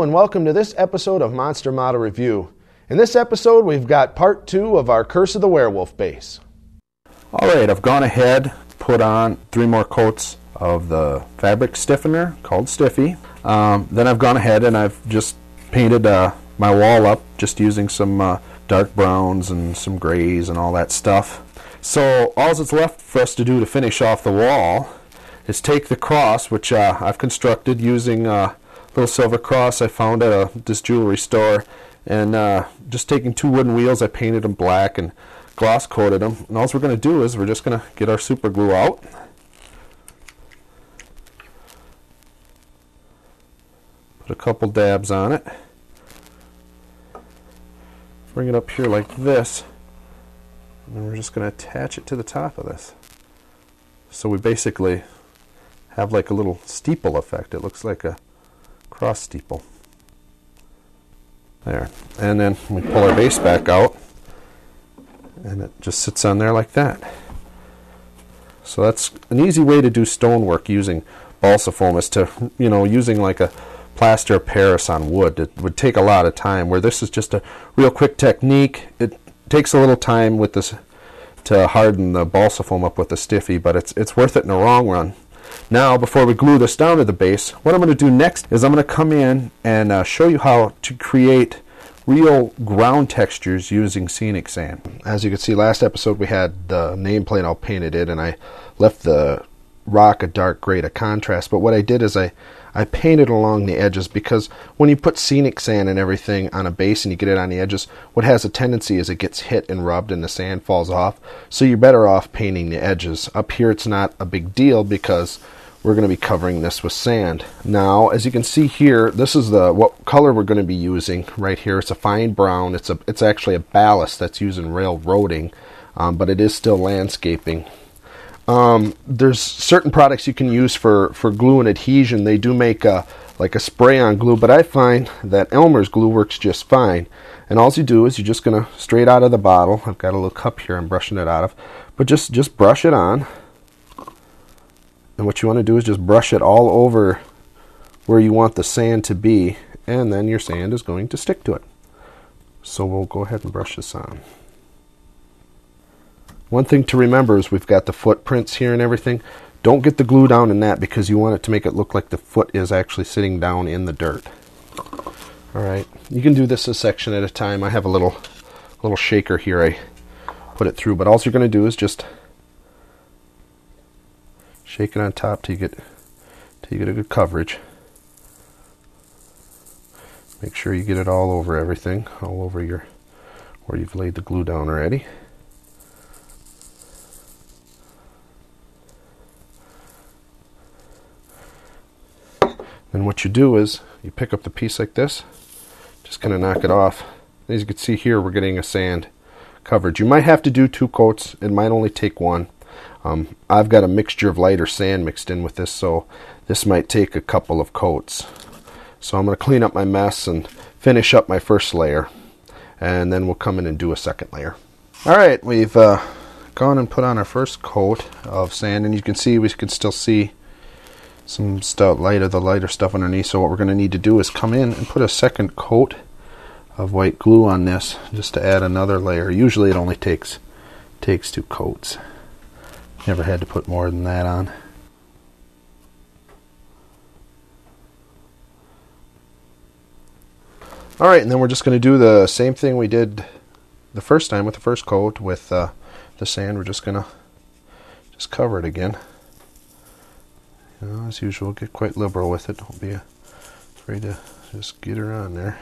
Hello and welcome to this episode of Monster Model Review. In this episode we've got part 2 of our Curse of the Werewolf base. Alright, I've gone ahead, put on 3 more coats of the fabric stiffener called Stiffy. Then I've gone ahead and I've just painted my wall up just using some dark browns and some grays and all that stuff. So all that's left for us to do to finish off the wall is take the cross, which I've constructed using a little silver cross I found at this jewelry store, and just taking 2 wooden wheels, I painted them black and gloss coated them. And all we're going to do is we're just going to get our super glue out. Put a couple dabs on it. Bring it up here like this. And then we're just going to attach it to the top of this. So we basically have like a little steeple effect. It looks like a cross steeple. There. And then we pull our base back out and it just sits on there like that. So that's an easy way to do stonework using balsa foam, is to, using like a plaster of Paris on wood. It would take a lot of time, where this is just a real quick technique. It takes a little time with this to harden the balsa foam up with the Stiffy, but it's worth it in the long run. Now, before we glue this down to the base, what I'm going to do next is I'm going to come in and show you how to create real ground textures using scenic sand. As you can see, last episode we had the nameplate all painted in, and I left the rock a dark gray to contrast, but what I did is I painted along the edges, because when you put scenic sand and everything on a base and you get it on the edges, what has a tendency is it gets hit and rubbed and the sand falls off. So you're better off painting the edges. Up here it's not a big deal because we're going to be covering this with sand. Now, as you can see here, this is what color we're going to be using right here. It's a fine brown. It's actually a ballast that's used in railroading, but it is still landscaping. There's certain products you can use for glue and adhesion. They do make like a spray-on glue, but I find that Elmer'S glue works just fine. And all you do is you're just going to, straight out of the bottle, I've got a little cup here I'm brushing it out of, but just brush it on. And what you want to do is just brush it all over where you want the sand to be, and then your sand is going to stick to it. So we'll go ahead and brush this on. One thing to remember is we've got the footprints here and everything. Don't get the glue down in that, because you want it to make it look like the foot is actually sitting down in the dirt. Alright, you can do this a section at a time. I have a little shaker here I put it through, but all you're going to do is just shake it on top till you get a good coverage. Make sure you get it all over everything, all over where you've laid the glue down already. Then what you do is you pick up the piece like this, just kind of knock it off. As you can see here, we're getting a sand coverage. You might have to do 2 coats. It might only take 1. I've got a mixture of lighter sand mixed in with this, so this might take a couple of coats. So I'm going to clean up my mess and finish up my first layer, and then we'll come in and do a second layer. Alright, we've gone and put on our first coat of sand, and you can see, we can still see some stuff, the lighter stuff underneath. So what we're going to need to do is come in and put a second coat of white glue on this, just to add another layer. Usually it only takes 2 coats. Never had to put more than that on. Alright, and then we're just going to do the same thing we did the first time with the first coat with the sand. We're just going to cover it again. As usual, get quite liberal with it. Don't be afraid to just get her on there.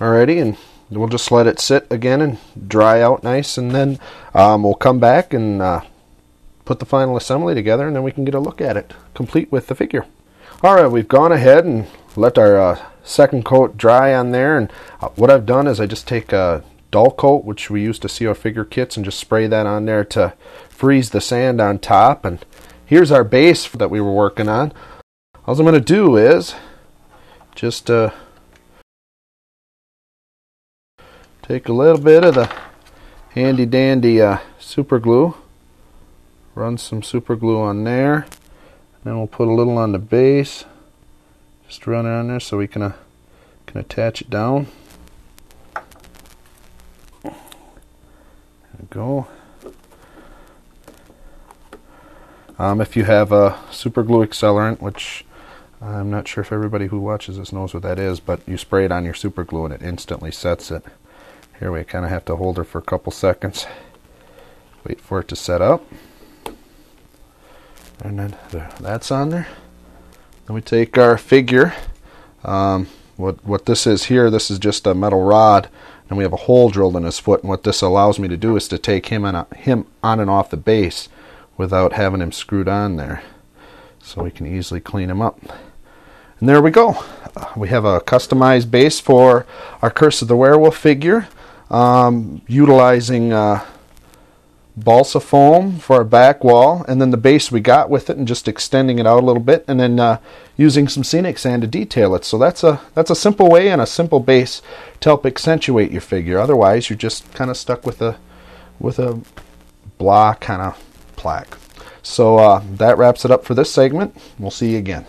Alrighty, and we'll just let it sit again and dry out nice, and then we'll come back and put the final assembly together, and then we can get a look at it, complete with the figure. Alright, we've gone ahead and let our second coat dry on there, and what I've done is I just take dull coat, which we use to seal our figure kits, and just spray that on there to freeze the sand on top. And here's our base that we were working on. All I'm going to do is just take a little bit of the handy dandy super glue, run some super glue on there, and then we'll put a little on the base. Just run it on there so we can attach it down. There we go. If you have a super glue accelerant, which I'm not sure if everybody who watches this knows what that is, but you spray it on your super glue and it instantly sets it. Here we kind of have to hold her for a couple seconds, wait for it to set up, and then that's on there. Then we take our figure. What this is here, this is just a metal rod, and we have a hole drilled in his foot, and what this allows me to do is to take him on and off the base without having him screwed on there, so we can easily clean him up. And there we go. We have a customized base for our Curse of the Werewolf figure, utilizing balsa foam for our back wall, and then the base we got with it, and just extending it out a little bit, and then using some scenic sand to detail it. So that's a simple way and a simple base to help accentuate your figure. Otherwise, you're just kind of stuck with a blah kind of plaque. So that wraps it up for this segment. We'll see you again.